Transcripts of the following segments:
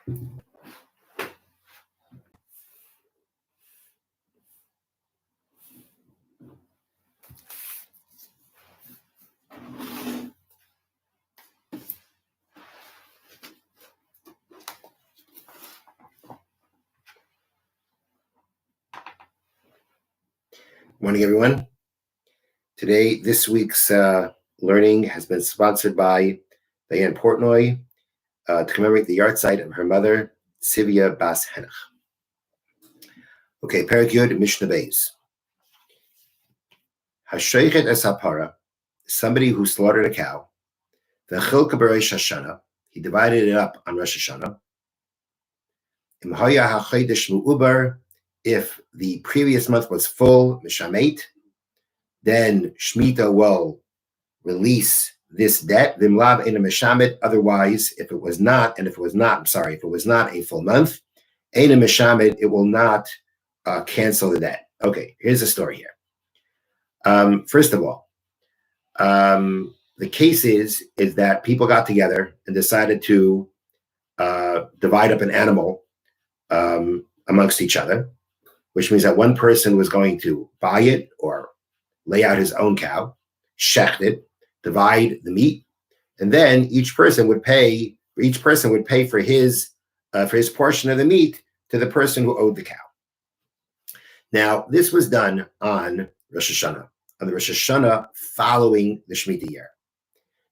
Morning, everyone. This week's learning has been sponsored by Diane Portnoy to commemorate the yahrzeit of her mother, Sivia Bas Henach. Okay, Perek Yud, Mishna Beis. Hashoichet es hapara, somebody who slaughtered a cow. V'chilka b'Rosh Hashanah, he divided it up on Rosh Hashanah. Im haya hachodesh mu'ubar, if the previous month was full, mishameit, then Shemitah will release this debt. Vimlav ena mishamet. Otherwise, if it was not a full month, ena mishamet, it will not cancel the debt. Okay, here's the story here. First of all, the case is that people got together and decided to divide up an animal amongst each other, which means that one person was going to buy it or lay out his own cow, shecht it, divide the meat, and then each person would pay for his portion of the meat to the person who owed the cow. Now, this was done on Rosh Hashanah, on the Rosh Hashanah following the Shemitah year.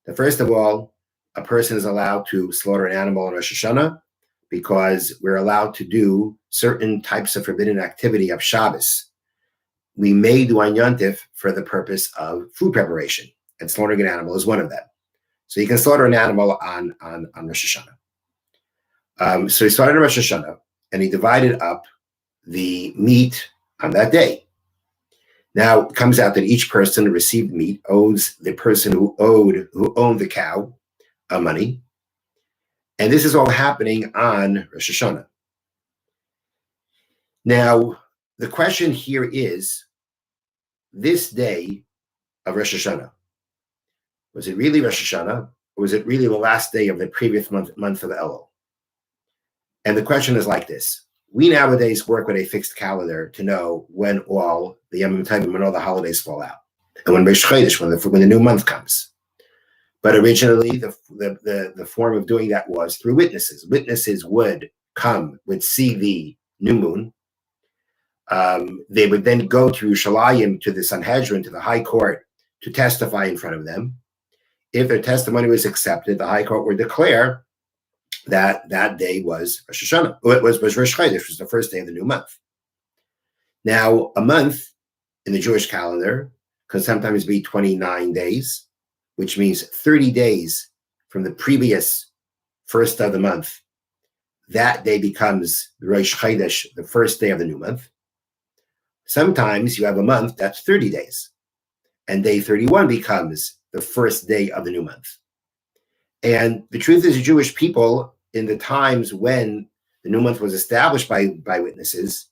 Now, first of all, a person is allowed to slaughter an animal on Rosh Hashanah because we're allowed to do certain types of forbidden activity of Shabbos. We may do on Yontif for the purpose of food preparation, and slaughtering an animal is one of them. So you can slaughter an animal on Rosh Hashanah. So he started on Rosh Hashanah, and he divided up the meat on that day. Now it comes out that each person who received meat owes the person who owned the cow money, and this is all happening on Rosh Hashanah. Now, the question here is, this day of Rosh Hashanah, was it really Rosh Hashanah, or was it really the last day of the previous month of Elul? And the question is like this. We nowadays work with a fixed calendar to know when all the Yom Tovim, when all the holidays fall out, and when Rosh Chodesh, when the new month comes. But originally, the form of doing that was through witnesses. Witnesses would see the new moon. They would then go to Yerushalayim, to the Sanhedrin, to the High Court, to testify in front of them. If their testimony was accepted, the High Court would declare that that day was Rosh Hashanah. It was Rosh Chodesh, which was the first day of the new month. Now, a month in the Jewish calendar can sometimes be 29 days, which means 30 days from the previous first of the month. That day becomes Rosh Chodesh, the first day of the new month. Sometimes you have a month that's 30 days, and day 31 becomes the first day of the new month. And the truth is, the Jewish people, in the times when the new month was established by witnesses,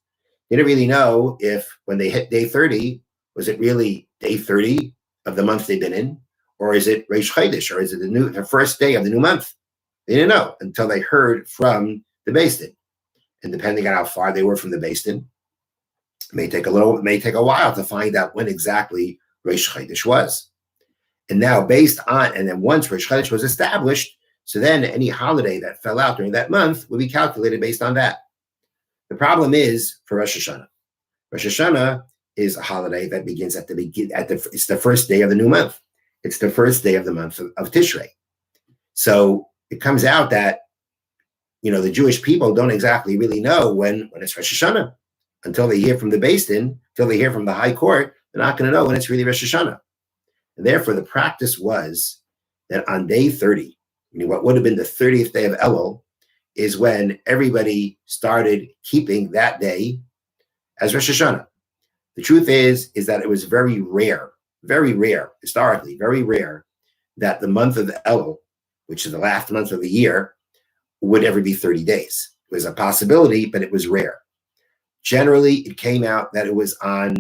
they didn't really know if when they hit day 30, was it really day 30 of the month they've been in, or is it Rosh Chodesh, or is it the first day of the new month? They didn't know until they heard from the Beis Din. And depending on how far they were from the Beis Din, it may take a while to find out when exactly Rosh Chodesh was. And now, and then once Rosh Chodesh was established, so then any holiday that fell out during that month would be calculated based on that. The problem is for Rosh Hashanah. Rosh Hashanah is a holiday that begins it's the first day of the new month. It's the first day of the month of Tishrei. So it comes out that, the Jewish people don't exactly really know when it's Rosh Hashanah. Until they hear from the Beis Din, until they hear from the High Court, they're not going to know when it's really Rosh Hashanah. And therefore, the practice was that on day 30, what would have been the 30th day of Elul, is when everybody started keeping that day as Rosh Hashanah. The truth is that it was very rare, historically, very rare, that the month of Elul, which is the last month of the year, would ever be 30 days. It was a possibility, but it was rare. Generally, it came out that it was on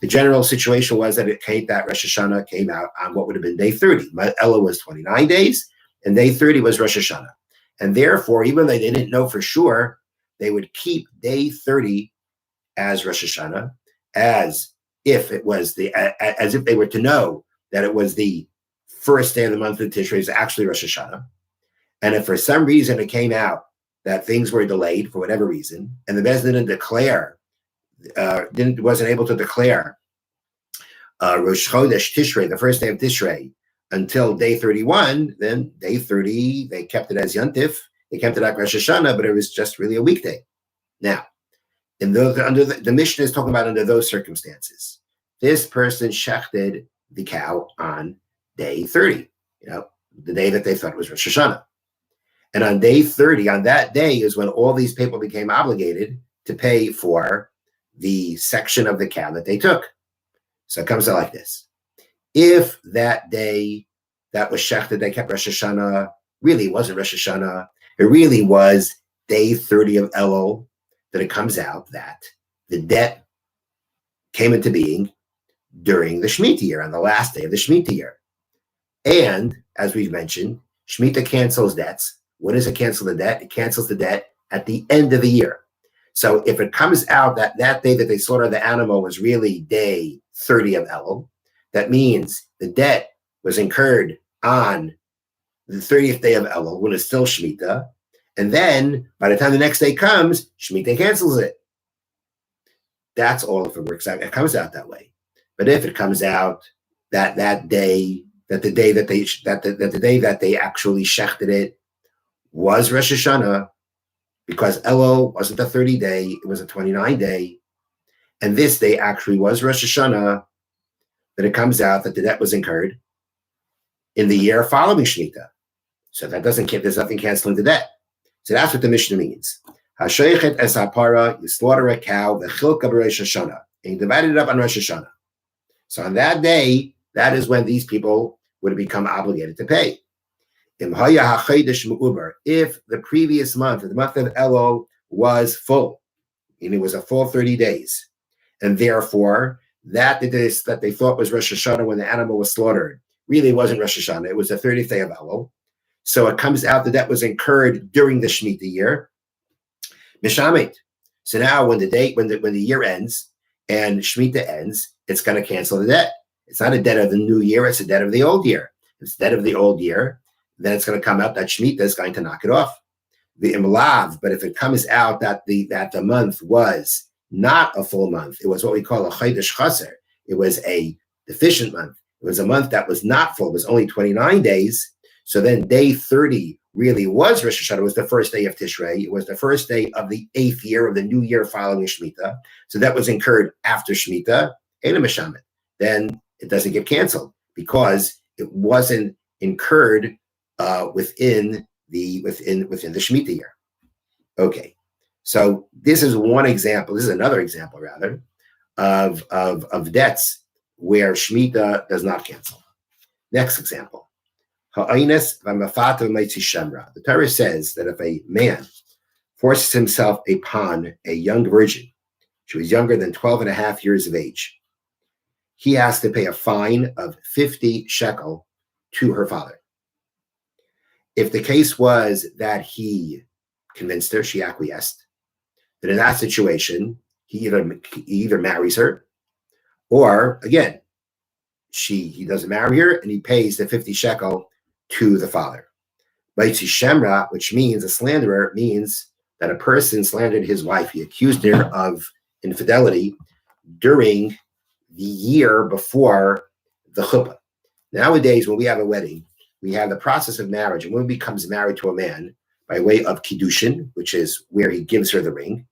the general situation was that Rosh Hashanah came out on what would have been day 30. Elul was 29 days, and day 30 was Rosh Hashanah. And therefore, even though they didn't know for sure, they would keep day 30 as Rosh Hashanah, as if they were to know that it was the first day of the month of Tishrei is actually Rosh Hashanah. And if for some reason it came out that things were delayed for whatever reason, and the Beis wasn't able to declare Rosh Chodesh Tishrei, the first day of Tishrei, until day 31, then day 30, they kept it as Yontif, they kept it at Rosh Hashanah, but it was just really a weekday. Now, under the Mishna is talking about under those circumstances. This person shechted the cow on day 30, the day that they thought was Rosh Hashanah. And on day 30, on that day is when all these people became obligated to pay for the section of the cow that they took. So it comes out like this. If that day that was shechted, they kept Rosh Hashanah, really wasn't Rosh Hashanah, it really was day 30 of Elul, that it comes out that the debt came into being during the Shemitah year, on the last day of the Shemitah year. And as we've mentioned, Shemitah cancels debts. When does it cancel the debt? It cancels the debt at the end of the year. So if it comes out that that day that they slaughtered the animal was really day 30 of Elul, that means the debt was incurred on the 30th day of Elul when it's still Shemitah. And then by the time the next day comes, Shemitah cancels it. That's all if it works out. It comes out that way. But if it comes out that the day that they actually shechted it was Rosh Hashanah, because Elul wasn't the 30 day, it was a 29 day, and this day actually was Rosh Hashanah, then it comes out that the debt was incurred in the year following Shemitah. So that there's nothing canceling the debt. So that's what the Mishnah means. Hashoichet es hapara, you slaughter a cow, the chilka b'Rosh Hashanah, and you divide it up on Rosh Hashanah. So on that day, that is when these people would become obligated to pay. If the previous month, the month of Elul, was full, and it was a full 30 days, and therefore that they thought was Rosh Hashanah when the animal was slaughtered really wasn't Rosh Hashanah, it was the 30th day of Elul. So it comes out that that was incurred during the Shemitah year. Mishamit. So now when the year ends and Shemitah ends, it's going to cancel the debt. It's not a debt of the new year, it's a debt of the old year. If it's debt of the old year, then it's going to come out that Shemitah is going to knock it off. The imlav, but if it comes out that the month was not a full month, it was what we call a chodesh chaser. It was a deficient month. It was a month that was not full. It was only 29 days. So then day 30 really was Rosh Hashanah. It was the first day of Tishrei. It was the first day of the 8th year of the new year following Shemitah. So that was incurred after Shemitah. Then it doesn't get canceled because it wasn't incurred within the Shemitah year. Okay, so this is one example. This is another example, rather, of debts where Shemitah does not cancel. Next example. The Torah says that if a man forces himself upon a young virgin, she was younger than 12 and a half years of age, he has to pay a fine of 50 shekel to her father. If the case was that he convinced her, she acquiesced, then in that situation, he either marries her, or again, he doesn't marry her and he pays the 50 shekel to the father. Baitzi Shemra, which means a slanderer, means that a person slandered his wife. He accused her of infidelity during the year before the chuppah. Nowadays, when we have a wedding, we have the process of marriage. A woman becomes married to a man by way of kiddushin, which is where he gives her the ring.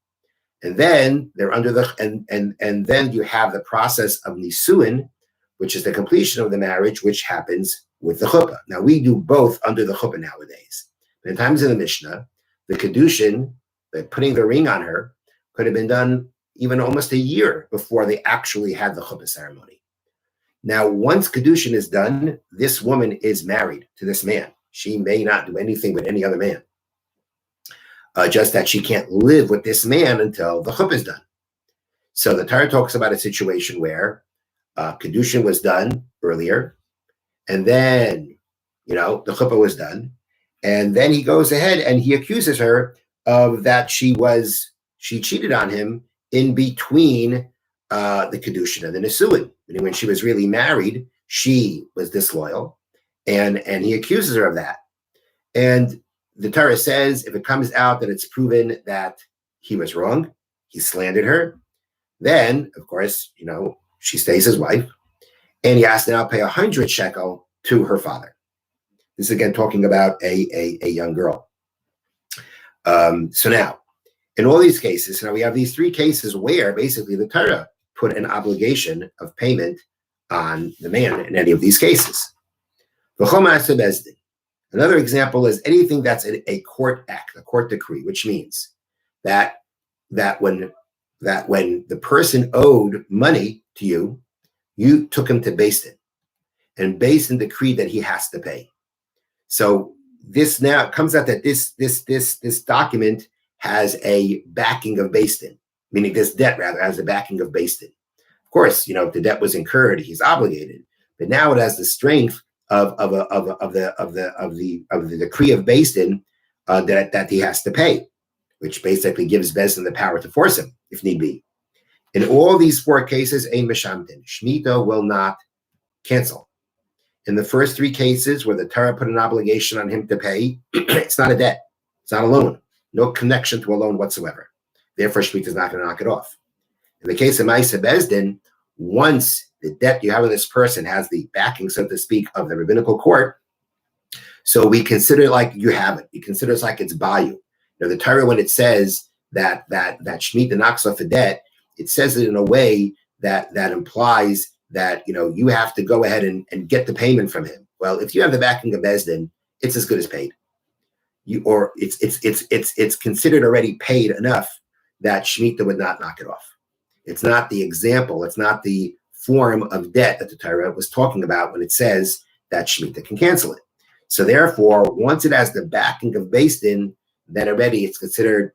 And then they're under and then you have the process of nisuin, which is the completion of the marriage, which happens with the chuppah. Now, we do both under the chuppah nowadays. But in times in the Mishnah, the kiddushin, putting the ring on her, could have been done even almost a year before they actually had the chuppah ceremony. Now, once kiddushin is done, this woman is married to this man. She may not do anything with any other man. Just that she can't live with this man until the chuppah is done. So the Torah talks about a situation where kiddushin was done earlier, and then, the chuppah was done, And then he goes ahead and he accuses her of that she cheated on him in between the Kedushin and the Nisuin. Meaning when she was really married, she was disloyal, and he accuses her of that. And the Torah says if it comes out that it's proven that he was wrong, he slandered her, then, of course, she stays his wife, and he has to now pay 100 shekel to her father. This is again talking about a young girl. So now, in all these cases, now we have these three cases where basically the Torah put an obligation of payment on the man in any of these cases. Another example is anything that's a court act, a court decree, which means that when the person owed money to you, you took him to Beis Din, and Beis Din decreed that he has to pay. So this now comes out that this document has a backing of Beis Din, meaning this debt rather has a backing of Beis Din. Of course, if the debt was incurred, he's obligated, but now it has the strength of the decree of Beis Din that he has to pay, which basically gives Beis Din the power to force him if need be. In all these four cases, ein meshamtin, Shemitah will not cancel. In the first three cases where the Torah put an obligation on him to pay, it's not a debt, it's not a loan, no connection to a loan whatsoever. Therefore, Shemitah is not going to knock it off. In the case of Ma'aseh Beis Din, once the debt you have with this person has the backing, so to speak, of the rabbinical court, so we consider it like you have it. We consider it like it's bayu. The Torah, when it says that Shemitah knocks off a debt, it says it in a way that implies that you have to go ahead and get the payment from him. Well, if you have the backing of Beis Din, it's as good as paid. It's considered already paid enough that Shemitah would not knock it off. It's not the example. It's not the form of debt that the Torah was talking about when it says that Shemitah can cancel it. So therefore, once it has the backing of Beis Din, then already it's considered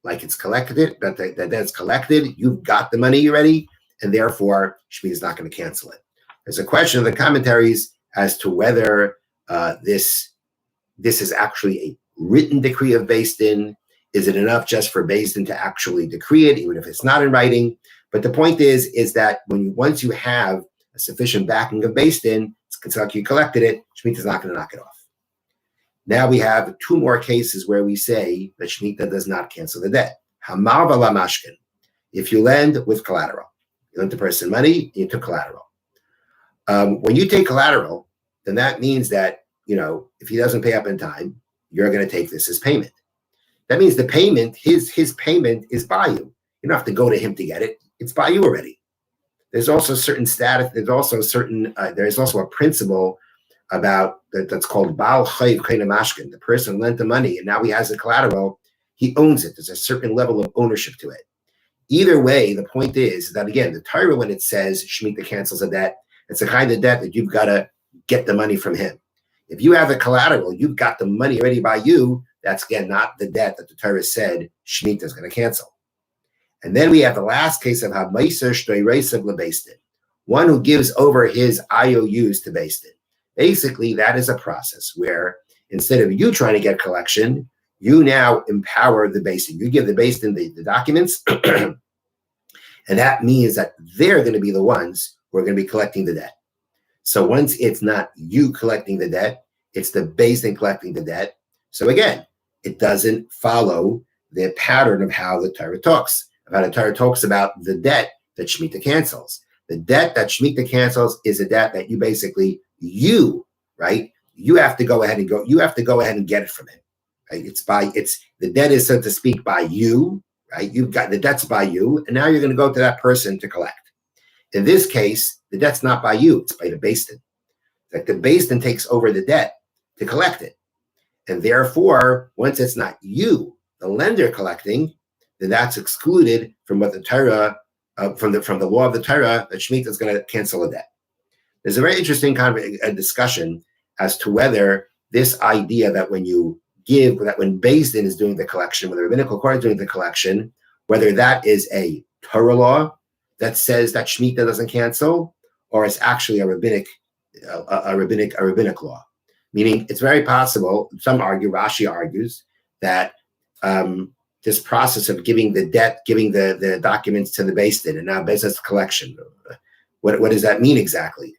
like it's collected, that that's collected. You've got the money already, and therefore Shemitah is not going to cancel it. There's a question in the commentaries as to whether this is actually a written decree of Beis Din. Is it enough just for Beis Din to actually decree it, even if it's not in writing? But the point is that once you have a sufficient backing of Beis Din, it's like you collected it, Shemitah is not going to knock it off. Now we have two more cases where we say that Shemitah does not cancel the debt. Hamar v'la mashkin. If you lend with collateral, you lent the person money, you took collateral. When you take collateral, then that means that if he doesn't pay up in time, you're going to take this as payment. That means the payment, his payment is by you. You don't have to go to him to get it. It's by you already. There's also certain status. There's also a principle about that's called Baal Chayv Kena Mashkin. The person lent the money and now he has the collateral. He owns it. There's a certain level of ownership to it. Either way, the point is that, again, the Torah, when it says Shemitah cancels a debt, it's the kind of debt that you've got to get the money from him. If you have the collateral, you've got the money ready by you. That's, again, not the debt that the Torah said Shemitah is going to cancel. And then we have the last case of HaMitzvot Shtoiresav LeBeis Din, one who gives over his IOUs to Beis Din. Basically, that is a process where instead of you trying to get collection, you now empower the Beis Din. You give the Beis Din the documents, and that means that they're going to be the ones who are going to be collecting the debt. So once it's not you collecting the debt, it's the Beis Din collecting the debt. So again, it doesn't follow the pattern of how the Torah talks. How the Torah talks about the debt that Shemitah cancels. The debt that Shemitah cancels is a debt that you have to go ahead and get it from him. Right? The debt is, so to speak, by you, right? You've got the debt's by you, and now you're going to go to that person to collect. In this case, the debt's not by you, it's by the Beis Din. Like the Beis Din takes over the debt to collect it. And therefore, once it's not you, the lender, collecting, then that's excluded from what the Torah, from the law of the Torah, that Shemitah is going to cancel a debt. There's a very interesting kind of a discussion as to whether this idea that when Beis Din is doing the collection, when the rabbinical court is doing the collection, whether that is a Torah law that says that Shemitah doesn't cancel, or it's actually a rabbinic law. Meaning, it's very possible. Some argue, Rashi argues that this process of giving the documents to the Beis Din and now business collection. What does that mean exactly?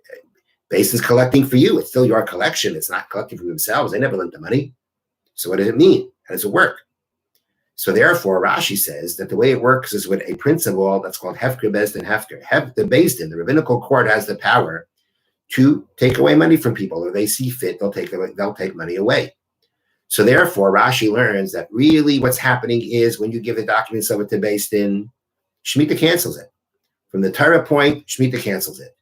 Beis Din's collecting for you. It's still your collection. It's not collecting from themselves. They never lent the money. So what does it mean? How does it work? So therefore, Rashi says that the way it works is with a principle that's called Hefker Beis Din Hefker. The Beis Din, the rabbinical court, has the power to take away money from people, or they see fit, they'll take money away. So therefore, Rashi learns that really what's happening is when you give the documents over to Beis Din, Shemitah cancels it. From the Torah point, Shemitah cancels it.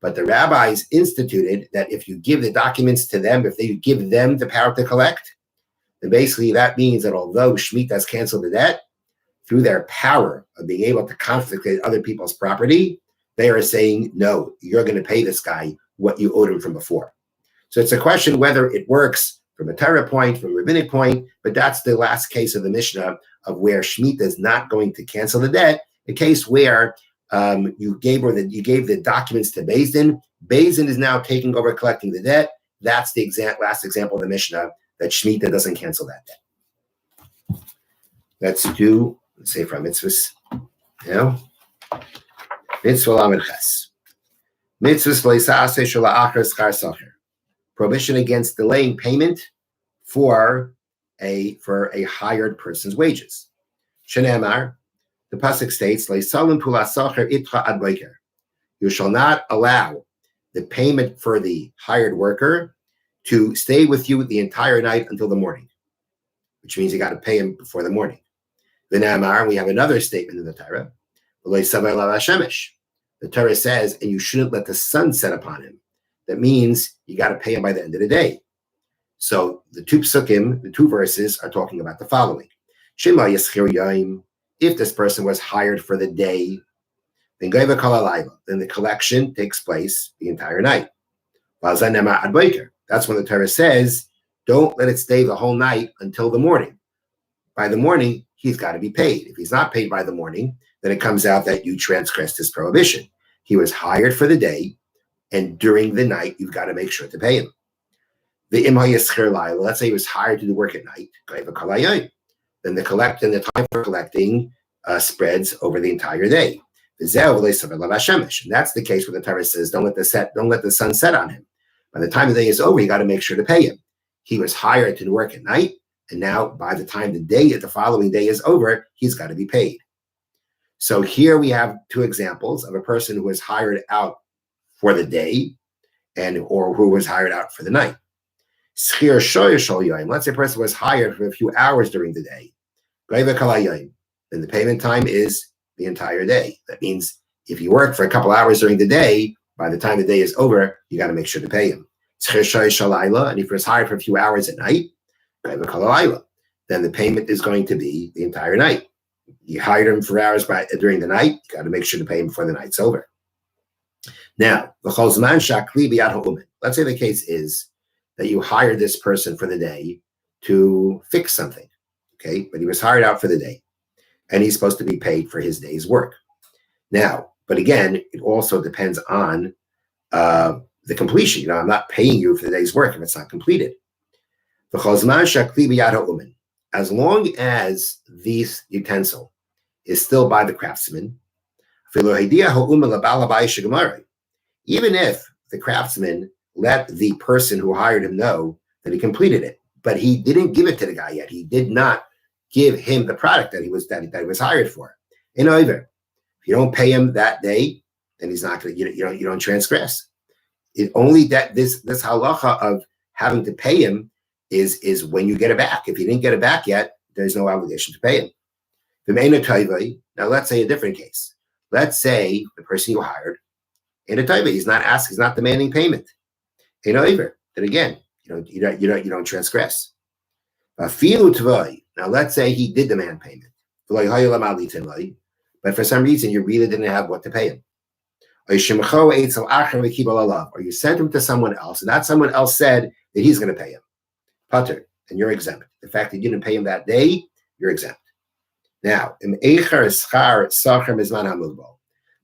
But the rabbis instituted that if you give the documents to them, if they give them the power to collect, then basically that means that although Shemitah has canceled the debt, through their power of being able to confiscate other people's property, they are saying, no, you're going to pay this guy what you owed him from before. So it's a question whether it works from a Torah point, from a rabbinic point, but that's the last case of the Mishnah of where Shemitah is not going to cancel the debt, a case where you gave the documents to Beis Din. Beis Din is now taking over collecting the debt. That's the last example of the Mishnah that Shemitah doesn't cancel that debt. Let's say from mitzvahs. Mitzvah lamed ches. Mitzvahs loisase shela achar schar sacher. Prohibition against delaying payment for a hired person's wages. Shenemar, the pasuk states, "Leisalim pulas sacher itra ad boker." You shall not allow the payment for the hired worker to stay with you the entire night until the morning, which means you got to pay him before the morning. V'namar, we have another statement in the Torah. The Torah says, and you shouldn't let the sun set upon him. That means you got to pay him by the end of the day. So the two psukim, the two verses, are talking about the following. Shema yeschir yayim, if this person was hired for the day, then the collection takes place the entire night. That's when the Torah says, don't let it stay the whole night until the morning. By the morning, he's got to be paid. If he's not paid by the morning, then it comes out that you transgressed his prohibition. He was hired for the day, and during the night, you've got to make sure to pay him. Let's say he was hired to do work at night. Then the time for collecting spreads over the entire day. And that's the case where the Torah says, don't let the sun set on him. By the time the day is over, you got to make sure to pay him. He was hired to work at night, and now by the time the following day is over, he's got to be paid. So here we have two examples of a person who was hired out for the day or who was hired out for the night. Let's say a person was hired for a few hours during the day. Then the payment time is the entire day. That means if you work for a couple hours during the day, by the time the day is over, you got to make sure to pay him. And if he was hired for a few hours at night, then the payment is going to be the entire night. You hired him for hours during the night, you got to make sure to pay him before the night's over. Now, let's say the case is that you hired this person for the day to fix something, okay? But he was hired out for the day, and he's supposed to be paid for his day's work. Now, but again, it also depends on the completion. I'm not paying you for the day's work if it's not completed. As long as this utensil is still by the craftsman, even if the craftsman let the person who hired him know that he completed it, but he didn't give it to the guy yet. He did not give him the product that he was hired for. If you don't pay him that day, then he's not going to. You don't transgress. It only that this halacha of having to pay him is when you get it back. If you didn't get it back yet, there's no obligation to pay him. Now let's say a different case. Let's say the person you hired in a taiva, he's not demanding payment. Then again, you don't transgress. Now let's say he did demand payment, but for some reason you really didn't have what to pay him. Or you sent him to someone else, and that someone else said that he's going to pay him. Pater, and you're exempt. The fact that you didn't pay him that day, you're exempt. Now,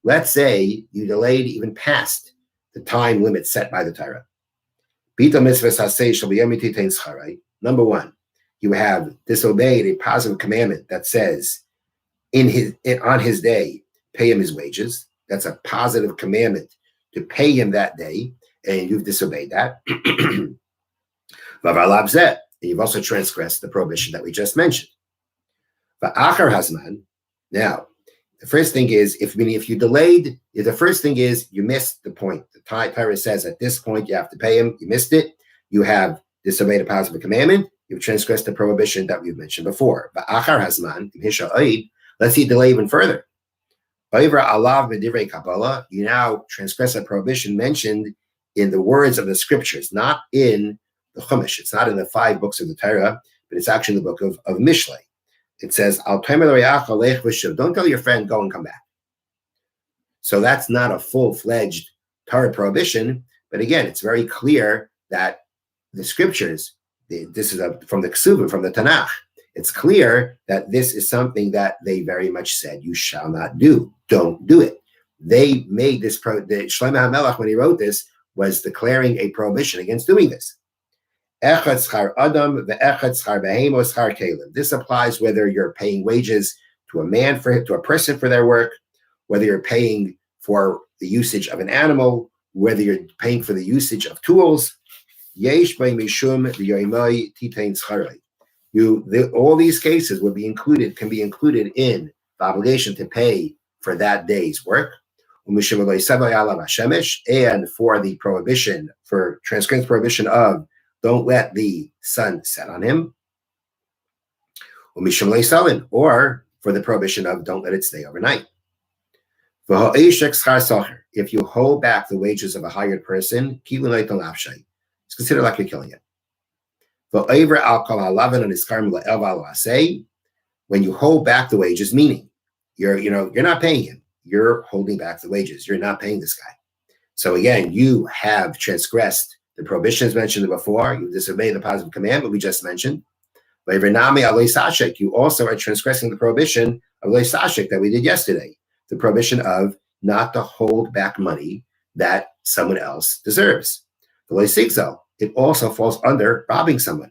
let's say you delayed even past the time limit set by the Torah. Number one, you have disobeyed a positive commandment that says on his day, pay him his wages. That's a positive commandment to pay him that day, and you've disobeyed that. And you've also transgressed the prohibition that we just mentioned. Now, the first thing is, if you delayed, the first thing is you missed the point. The Torah says at this point you have to pay him. You missed it. You have disobeyed a positive commandment. You've transgressed the prohibition that we've mentioned before. Let's see delay even further. You now transgress a prohibition mentioned in the words of the scriptures, not in the Chumash. It's not in the 5 books of the Torah, but it's actually in the book of Mishna. It says, don't tell your friend, go and come back. So that's not a full-fledged Torah prohibition, but again, it's very clear that the scriptures, this is from the Ksuvim, from the Tanakh, it's clear that this is something that they very much said, you shall not do. Don't do it. They made this, Shlomo HaMelech, when he wrote this, was declaring a prohibition against doing this. This applies whether you're paying wages to a person for their work, whether you're paying for the usage of an animal, whether you're paying for the usage of tools. All these cases can be included in the obligation to pay for that day's work, and for the prohibition, for transgressing prohibition of don't let the sun set on him, or for the prohibition of don't let it stay overnight. If you hold back the wages of a hired person, it's considered like you're killing it. When you hold back the wages, meaning you're not paying him, you're holding back the wages, you're not paying this guy. So again, you have transgressed the prohibitions mentioned before. You disobeyed the positive commandment we just mentioned. You also are transgressing the prohibition of leisashik that we did yesterday, the prohibition of not to hold back money that someone else deserves. It also falls under robbing someone.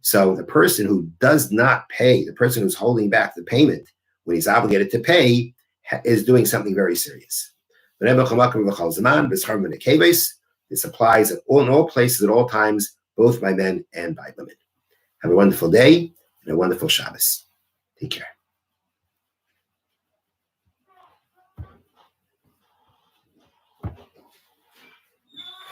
So the person who does not pay, the person who's holding back the payment when he's obligated to pay, is doing something very serious. This applies in all places, at all times, both by men and by women. Have a wonderful day and a wonderful Shabbos. Take care.